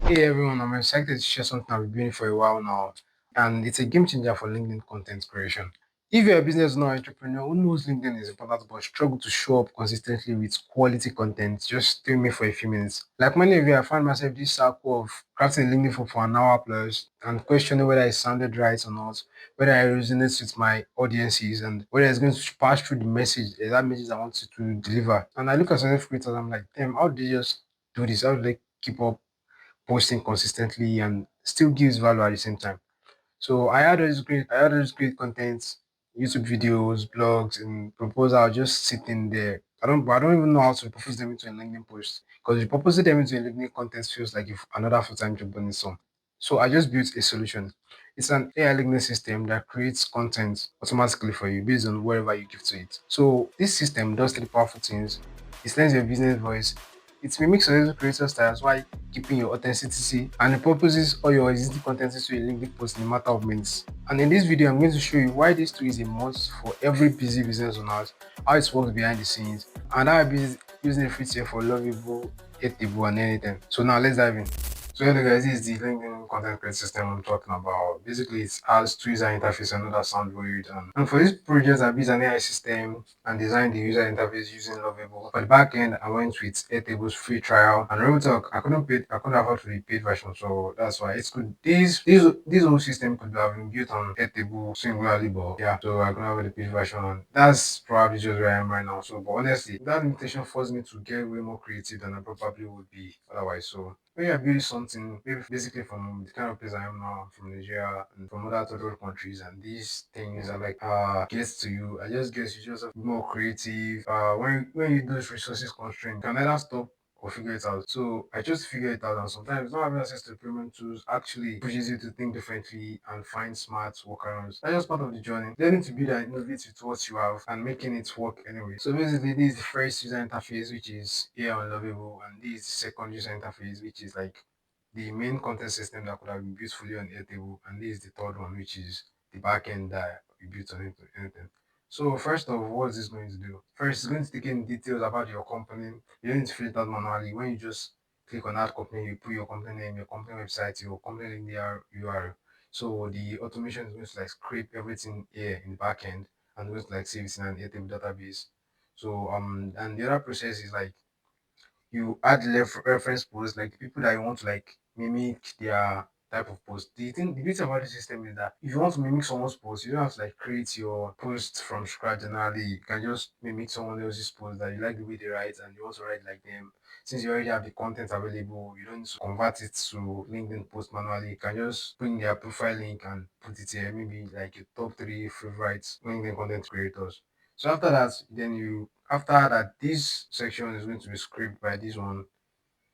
Hey everyone, I'm excited to share something I've been doing for a while now, and it's a game changer for LinkedIn content creation. If you're a business or entrepreneur who knows LinkedIn is important but struggle to show up consistently with quality content, just stay with me for a few minutes. Like many of you, I find myself this circle of crafting LinkedIn for an hour plus and questioning whether it sounded right or not, whether it resonates with my audiences, and whether it's going to pass through the message, that message I want to deliver. And I look at certain creators, I'm like, damn, how did they just do this? How do they keep up posting consistently and still gives value at the same time? So I had all these great contents, YouTube videos, blogs, and proposals just sitting there. I don't even know how to propose them into a LinkedIn post because proposing them into a LinkedIn content feels like if another full-time job on its own. So I just built a solution. It's an AI LinkedIn system that creates content automatically for you based on wherever you give to it. So this system does three powerful things. It lends your business voice. It mimics successful creator styles while keeping your authenticity, and it purposes all your existing content into a LinkedIn post in a matter of minutes. And in this video, I'm going to show you why this tool is a must for every busy business owner, how it works behind the scenes, and how I be using a free tier for lovable, hateable, and anything. So now let's dive in. So hello guys, this is the LinkedIn content creation system I'm talking about. Basically, it has two user interface and that sound weird. And for this project, I built an AI system and designed the user interface using Lovable. For the back end, I went with Airtable's free trial. And real talk, I couldn't afford the paid version, so that's why it's good. This whole system could have been built on Airtable singularly, but yeah, so I couldn't have the paid version. And that's probably just where I am right now. So, but honestly, that limitation forced me to get way more creative than I probably would be otherwise. So when you're building something, maybe basically from the kind of place I am now, from Nigeria and from other third world countries, and these things are like gets to you. I just guess you just have to be more creative. When you those resources constrained, you can either stop or figure it out. So I just figure it out, and sometimes not having access to premium tools actually pushes you to think differently and find smart workarounds. That's just part of the journey. Learning to build and innovate with what you have and making it work anyway. So basically, this is the first user interface, which is here unlovable, and this is the second user interface, which is like the main content system that could have been built fully on Airtable, and this is the third one, which is the backend that we built on anything. So first of all, what is this going to do? First, it's going to take in details about your company. You don't need to fill it out manually. When you just click on that company, you put your company name, your company website, your company link there, URL. So the automation is going to like scrape everything here in the backend and going to like save it in an Airtable database. So and the other process is like you add reference posts like people that you want to like mimic their type of post. The beauty about the system is that if you want to mimic someone's post, you don't have to like create your post from scratch generally. You can just mimic someone else's post that you like the way they write and you want to write like them. Since you already have the content available, you don't need to convert it to LinkedIn post manually. You can just bring their profile link and put it here, maybe like your top three favorites LinkedIn content creators. So after that, after that, this section is going to be scraped by this one.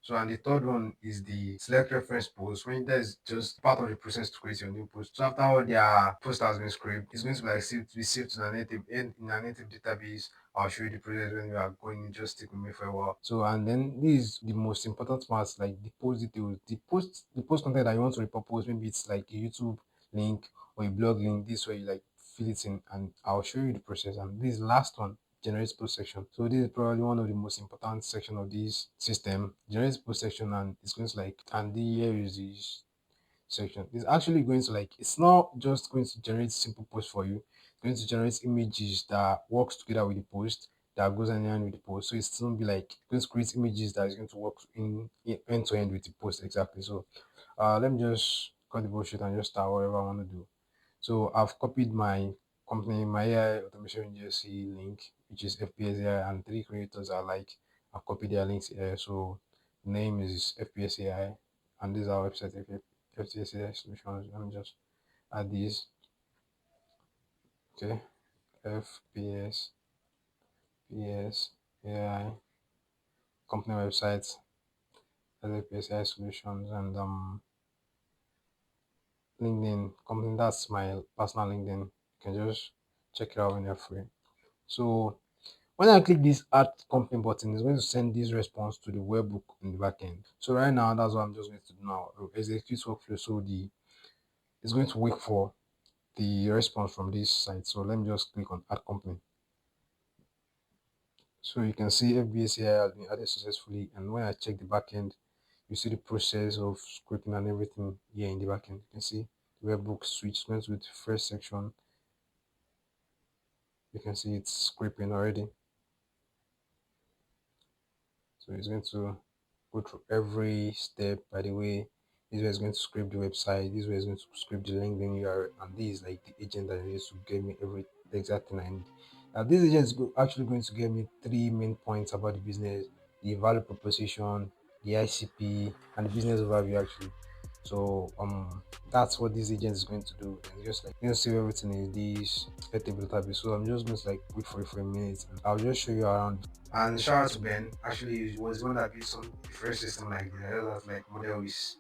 So and the third one is the select reference post. When that is just part of the process to create your new post. So after all their post has been scraped, it's going to be like saved to the native in a native database. I'll show you the process when we are going. Just stick with me for a while. So and then this is the most important part, like the post details. The post content that you want to repurpose. Maybe it's like a YouTube link or a blog link. This way you like fill it in, and I'll show you the process. And this last one generates post section. So this is probably one of the most important section of this system. Generates post section, and it's going to like, and the here is the section. It's actually going to like, it's not just going to generate simple post for you. It's going to generate images that works together with the post, that goes hand in hand with the post. So it's going to be like going to create images that is going to work in end to end with the post exactly. So let me just cut the bullshit and just start whatever I want to do. So I've copied my company, my AI automation GSC link, which is FPS AI, and three creators are like, I've copied their links here. So the name is FPS AI, and this is our website, FPS AI solutions. Let me just add this. Okay, FPS PS AI company website, FPS AI solutions, and LinkedIn company. That's my personal LinkedIn. You can just check it out when you're free. So when I click this add company button, it's going to send this response to the webhook in the backend. So right now, that's what I'm just going to do now. Execute workflow. So the it's going to wait for the response from this site. So let me just click on add company. So you can see FBACI has been added successfully. And when I check the backend, You see the process of scripting and everything here in the backend. You can see the webbook switch went with the first section. You can see it's scripting already. So it's going to go through every step. By the way, this way is going to script the website, this way is going to script the LinkedIn URL, and this is like the agent that needs to give me the exact thing I need. Now this agent is actually going to give me three main points about the business: the value proposition, the ICP, and the business overview actually. So that's what this agent is going to do. And just like you can see everything in this table database. So I'm just going to like wait for it for a minute and I'll just show you around. And shout out to Ben. Actually, he was the one that built some the first system like this. I just have to like model his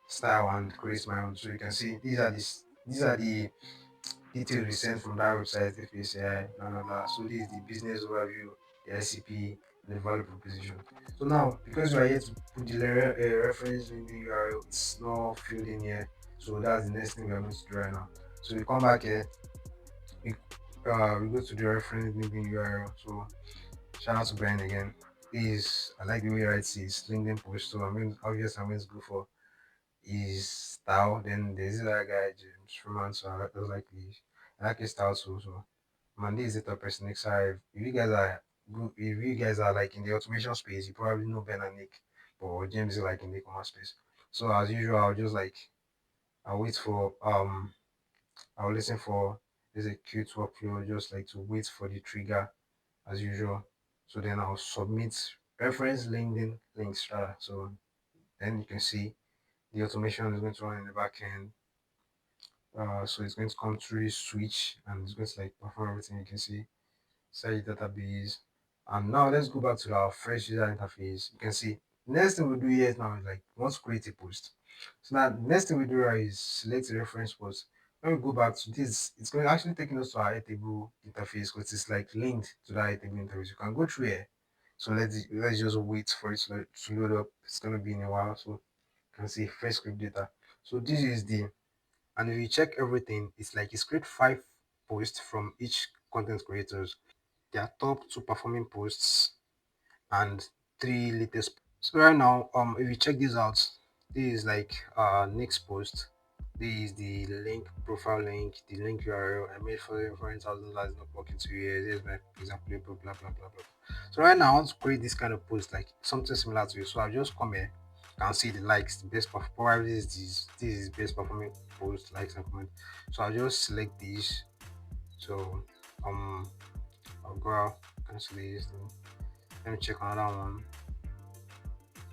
style and create my own. So you can see these are the details we sent from that website, FPS AI, blah blah blah. So this is the business overview, the ICP, and the value proposition. So now, because we are here to put the reference in the URL, it's not filled in here. So that's the next thing we are going to do right now. So we come back here, we we go to the reference linking URL. So shout out to Brian again. Please, I like the way he writes his LinkedIn post. So obviously I'm going to go for his style. Then there's this other guy, James Freeman. So I like his style too. So man, this is it person next time. If you guys are good, if you guys are like in the automation space, you probably know Ben and Nick, but James is like in the e-commerce space. So as usual, I'll wait for I'll listen for there's a cute workflow, just like to wait for the trigger as usual. So then I'll submit reference LinkedIn links. So then you can see the automation is going to run in the back end. So it's going to come through this switch and it's going to like perform everything. You can see search database. And now let's go back to our fresh user interface. You can see next thing we do here now is like we want to create a post. So now next thing we do here is select a reference post. When we go back to this, it's going to actually taking us to our table interface because it's like linked to that table interface. You can go through here. So let's just wait for it to load up. It's gonna be in a while. So you can see first script data. So this is the and if you check everything, it's like it's create 5 posts from each content creators, their top 2 performing posts and 3 latest. So right now, if you check this out, this is like next post. This is the link, profile link, the link URL I made for $4,000 not working 2 years. Here's my example, blah blah blah blah blah. So right now I want to create this kind of post, like something similar to it. So I'll just come here and see the likes, the best probably this is best performing post, likes and comment. So I'll just select these. So I'll go out, cancel this. Let me check another one.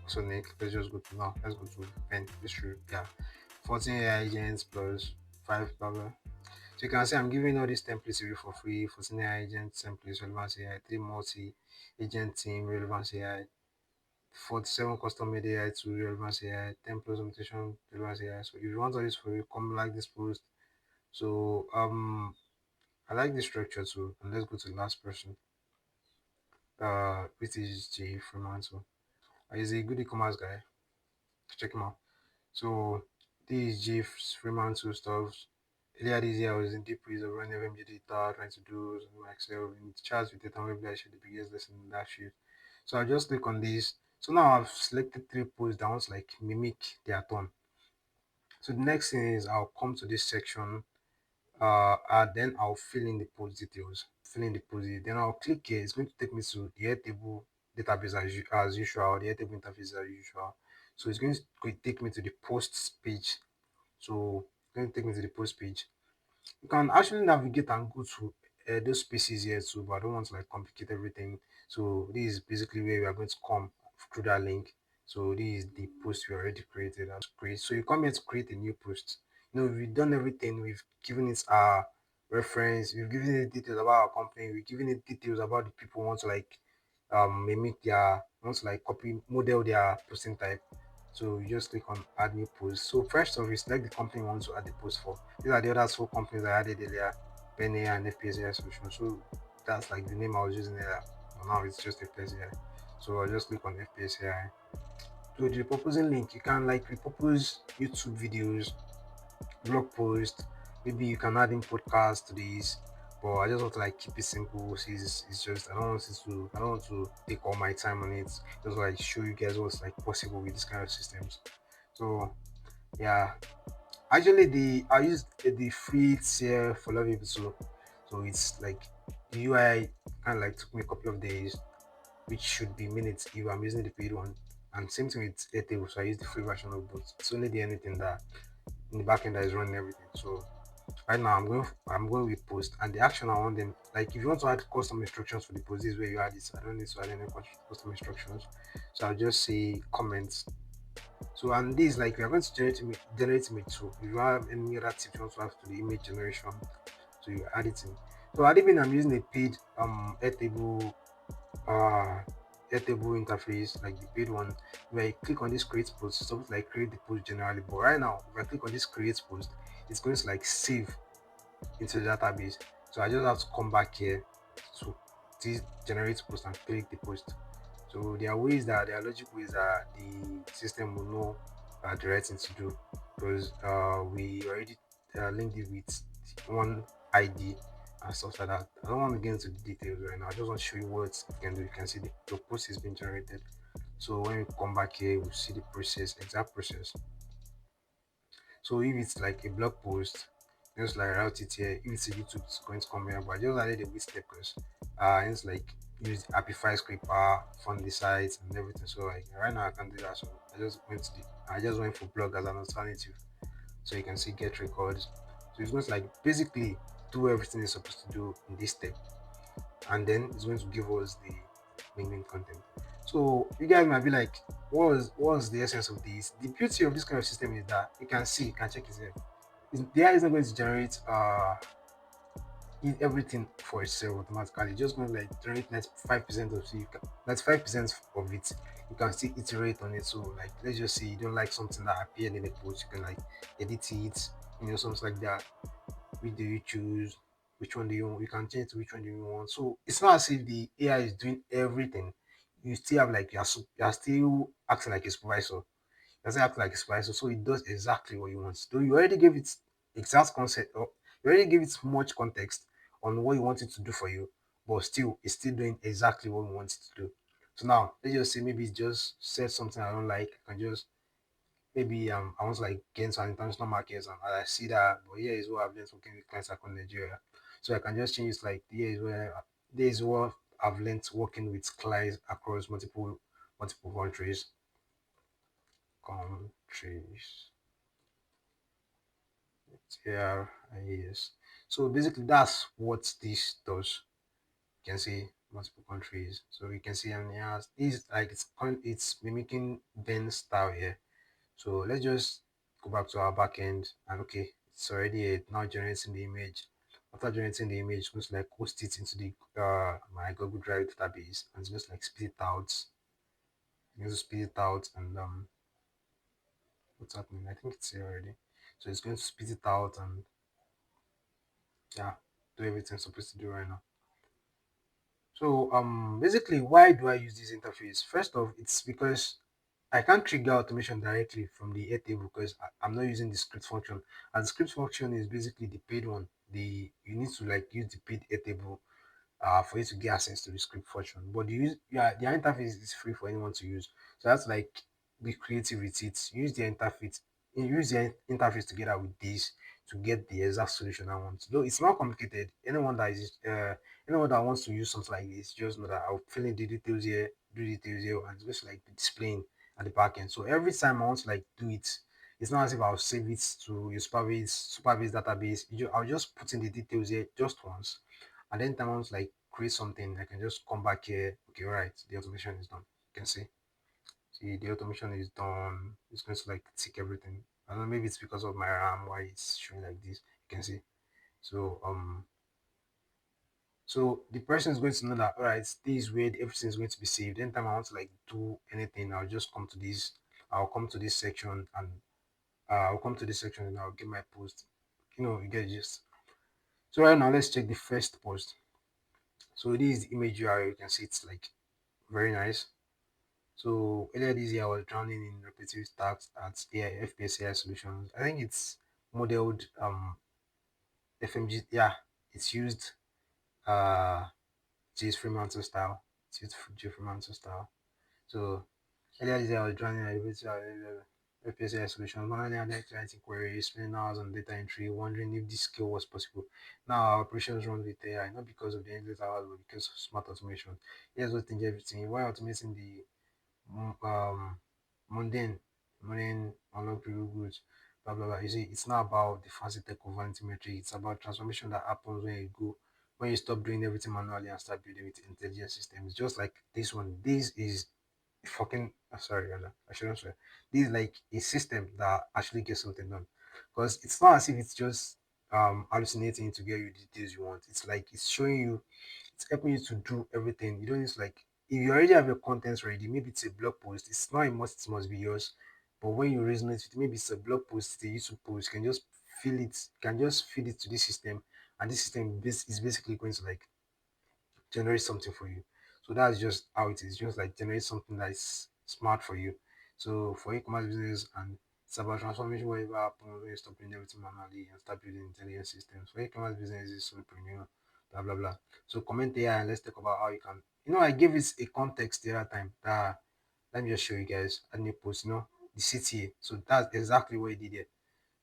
So Nick, let's just go to now. Let's go to pen history. Yeah. 14 AI agents plus 5 blah blah. So you can see I'm giving all these templates away for free. 14 AI agent templates, relevance AI, 3 multi agent team, relevance AI, 47 custom made AI to relevance AI, 10 plus mutation, relevance AI. So if you want all this for you, come like this post. So I like this structure too. And let's go to the last person. Which is J Freeman. So he's a good e-commerce guy. Check him out. So this is Jeff's Fremantle stuff. Earlier this year, I was in deep with of running FMG data, trying to do some Excel in charts with data. Maybe I should the biggest lesson in that sheet. So I just click on this. So now I've selected 3 posts that want to like mimic their tone. So the next thing is I'll come to this section and then I'll fill in the post details. Then I'll click here. It's going to take me to the Airtable database as usual, the Airtable interface as usual. So it's going to take me to the posts page. So it's going to take me to the post page. You can actually navigate and go to those spaces here too, but I don't want to like complicate everything. So this is basically where we are going to come through that link. So this is the post we already created and create. So you come here to create a new post. We've done everything. We've given it our reference. We've given it details about our company. We've given it details about the people who want to like mimic their want to like copy model their posting type. So you just click on add new post. So first off, you select the company you want to add the post for. These are the other 4 companies I added earlier, Penny and FPS AI solution. So that's like the name I was using earlier. But now it's just FPS AI. So I'll just click on FPS AI. So the proposing link, you can like repurpose YouTube videos, blog posts. Maybe you can add in podcasts to these But I just want to like keep it simple. See, it's just I don't want to take all my time on it. Just like show you guys what's like possible with this kind of systems. So yeah, actually the I used the free tier for Love episode. So it's like the UI kind of like took me a couple of days, which should be minutes if I'm using the paid one. And same thing with Airtable, so I use the free version of both. It's only the anything that in the backend that is running everything. So right now I'm going with post and the action I want them like if you want to add custom instructions for the post, this is where you add it. I don't need to add any custom instructions. So I'll just say comments. So and this like we are going to generate image too. If you have any other tips you want to have to the image generation, so you add it in. So admin I'm using a paid Airtable uh Airtable interface, like the paid one. Where I click on this create post, it's supposed to like create the post generally. But right now, if I click on this create post, it's going to like save into the database. So I just have to come back here to this generate post and click the post. So there are logic ways that the system will know the right thing to do because we already linked it with one ID and stuff like that. I don't want to get into the details right now. I just want to show you what it can do. You can see the post is being generated. So when we come back here, we'll see the process, exact process. So if it's like a blog post, just like route it here. If it's a YouTube, it's going to come here. But I just added a bit step because it's like use the Apify script, fund the sites and everything. So like right now I can do that. So I just went for blog as an alternative. So you can see get records. So it's going to like basically do everything it's supposed to do in this step, and then it's going to give us the LinkedIn content. So you guys might be like, what's the essence of this? The beauty of this kind of system is that you can check it here. The AI is not going to generate everything for itself automatically. It's just going to like generate 95% of it. 95% of it, you can still iterate on it. So like let's just say you don't like something that appeared in the post, you can like edit it, something like that. Which do you choose? Which one do you want? You can change to which one do you want. So it's not as if the AI is doing everything. You still have like you are still acting like a supervisor. Doesn't act like a supervisor, so it does exactly what you want. So you already gave it exact concept, or you already gave it much context on what you want it to do for you, but still it's still doing exactly what you want it to do. So now let's just say maybe it just said something I don't like. I can just maybe I want to like get into an international markets and I see that, but here is what I've learned working with clients across Nigeria. So I can just change it like here is what I've learned working with clients across multiple countries. Yeah, yes. So basically that's what this does. You can see multiple countries. So you can see and yeah, this like it's mimicking Ben's style here. So let's just go back to our backend and okay, it's already now generating the image. After generating the image, it's going to like host it into the my Google Drive database and it's just like spit it out. It's going to spit it out and what's happening? I think it's here already. So it's going to spit it out and yeah, do everything it's supposed to do right now. So basically why do I use this interface? First off, it's because I can't trigger automation directly from the Airtable because I'm not using the script function. And the script function is basically the paid one. The you need to like use the paid Airtable for you to get access to the script function. But the interface is free for anyone to use. So that's like be creative with it. Use the interface together with this to get the exact solution I want. Though it's not complicated. Anyone that wants to use something like this, just know that I'll fill in the details here, do details here, and it's just like displaying at the back end. So every time I want to like do it, it's not as if I'll save it to your Superbase database. I'll just put in the details here just once, and then time I want to like create something, I can just come back here. Okay, right, the automation is done. You can see the automation is done. It's going to like tick everything. I don't know, maybe it's because of my RAM why it's showing like this. You can see. So so the person is going to know that all right, this is where everything is going to be saved. Anytime I want to like do anything, I'll just come to this. I'll come to this section and I'll come to this section and I'll get my post. You get the gist. So right now, let's check the first post. So this is the image URL. You can see it's like very nice. So earlier this year, I was drowning in repetitive tasks at FPS AI solutions. I think it's modeled FMG. Yeah, it's used. uh Jay's Fremantle style. Jay Fremantle style. So earlier this year I was joining a FPS AI solution. Manually and writing queries, spending hours on data entry, wondering if this skill was possible. Now our operations run with AI, not because of the endless hours, but because of smart automation. Here's what things everything. Why automating the um mundane, mundane unlock real goods, blah blah blah. You see, it's not about the fancy tech or vanity metric. It's about transformation that happens when you stop doing everything manually and start building with intelligent systems. Just like this one. This is fucking sorry, rather, I shouldn't swear. This is like a system that actually gets something done. Because it's not as if it's just hallucinating to get you the details you want. It's like it's showing you, it's helping you to do everything. You don't need to like, if you already have your contents ready, maybe it's a blog post, it's not a must, it must be yours. But when you resonate with it, maybe it's a blog post, it's a YouTube post, you can just feed it to this system, and this system is basically going to like generate something for you. So that's just how it is. Just like generate something that is smart for you. So for e-commerce business, and it's about transformation wherever happens when you stop doing everything manually and start building intelligent systems. For e-commerce business is solopreneur, blah blah blah. So comment there and let's talk about how you can. I gave it a context the other time. Let me just show you guys a new post. The CTA. So that's exactly what he did here.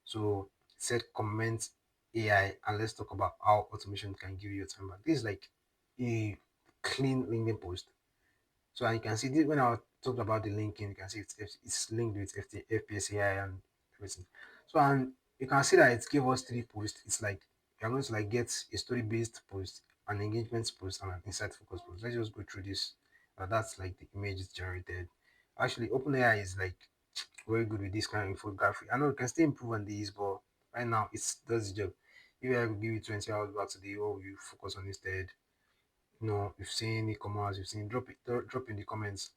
So set comment AI and let's talk about how automation can give you a time back. This is like a clean LinkedIn post. So and you can see this when I talked about the linking, you can see it's linked with FPS AI and everything. So and you can see that it gave us three posts. It's like you're going to like get a story-based post, an engagement post, and an insight focused post. Let's just go through this. That's like the image is generated. Actually, OpenAI is like very good with this kind of infographic. I know you can still improve on these, but right now it does the job. If I could give you 20 hours back today, what will you focus on instead? You've seen e-commerce, you've seen drop in the comments.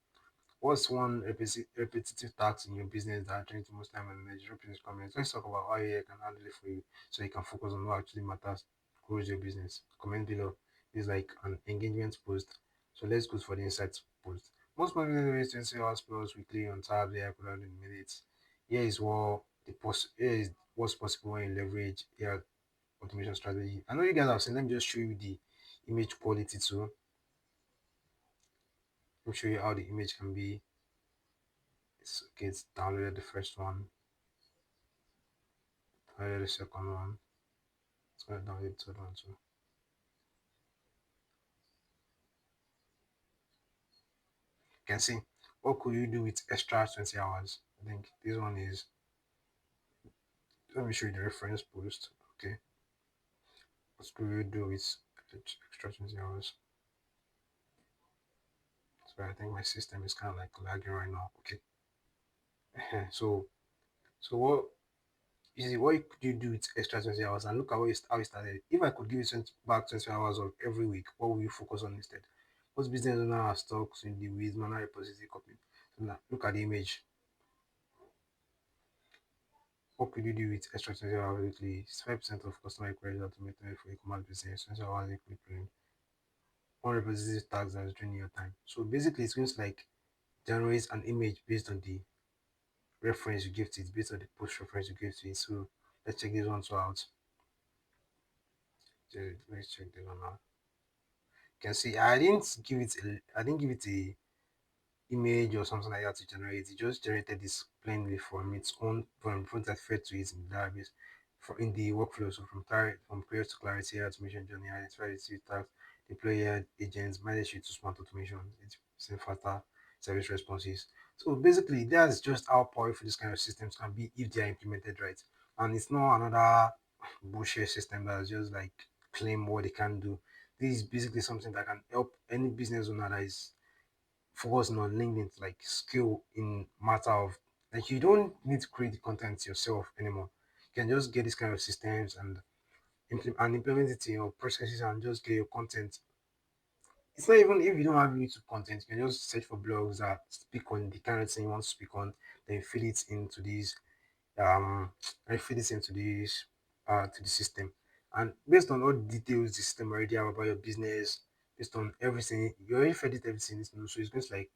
What's one repetitive task in your business that drains the most time and energy? Drop in the comments. Let's talk about how AI can handle it for you so you can focus on what actually matters, grows your business. Comment below. It's like an engagement post. So let's go for the insights post. Most marketing waste 20 hours plus weekly on tabs, AI could handle in minutes. Here is what's possible when you leverage AI automation strategy. I know you guys have seen. Let me just show you the image quality too. Let me show you how the image can be. It's downloaded the first one, downloaded the second one. It's gonna download the third one too. You can see what could you do with extra 20 hours. I think this one is, let me show you the reference post. Okay, what could you do with extra 20 hours? So I think my system is kind of like lagging right now. Okay, so what you see, what could you do with extra 20 hours? And look at how it started. If I could give you back 20 hours of every week, what will you focus on instead? Most business owner have stocks in the with manual repository copy. So now look at the image. What could you do with extra 20 hours weekly? 5% of customer inquiries automated for e-commerce business, 20 hours weekly print. One repository tags that is draining your time. So basically, it's going to like generate an image based on the reference you give to it, based on the post reference you give to it. So let's check this one out. Let's check this one out. You can see I didn't give it a image or something like that to generate. It just generated this plainly from its own from that fed to it in the database for in the workflow. So from clear to clarity, automation journey, identify the tasks, deploy AI agents, manage it to smart automation, it's faster service responses. So basically that's just how powerful this kind of systems can be if they are implemented right. And it's not another bullshit system that's just like claim what they can do. This is basically something that can help any business owner that is focusing on LinkedIn like skill in matter of like you don't need to create the content yourself anymore. You can just get this kind of systems and implement it in your processes and just get your content. It's not even if you don't have YouTube content, you can just search for blogs that speak on the kind of thing you want to speak on, then feed it into these I feed this into this to the system. And based on all the details the system already have about your business, based on everything, you already fed it everything, so it's going to like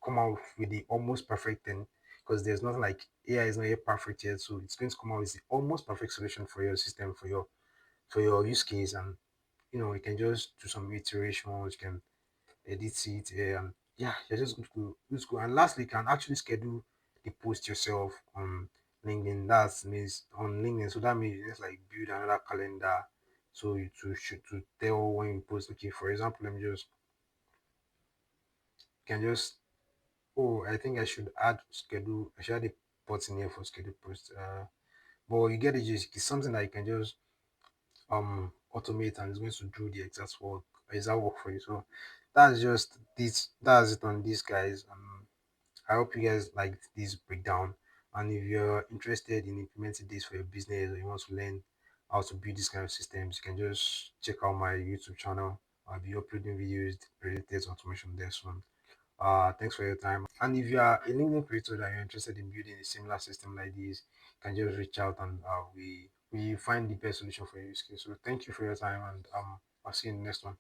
come out with the almost perfect thing because there's nothing like AI is not yet perfect yet, so it's going to come out with the almost perfect solution for your system, for your use case, and You can just do some iterations, you can edit it, and yeah, you're just good to go. Good to go. And lastly, you can actually schedule the post yourself on LinkedIn. That means on LinkedIn. So that means you just like build another calendar. So you to should to tell when you post. Okay, for example, let me just can just oh I think I should add schedule. I should add a button here for schedule post. But you get it. It's something that you can just automate and it's going to do the exact work exact work for you. So that's just this. That's it on this, guys. I hope you guys like this breakdown. And if you're interested in implementing this for your business or you want to learn how to build this kind of systems, you can just check out my YouTube channel. I'll be uploading videos related to automation there soon. Thanks for your time. And if you are a LinkedIn creator that you're interested in building a similar system like this, you can just reach out and we find the best solution for your use case. So thank you for your time and I'll see you in the next one.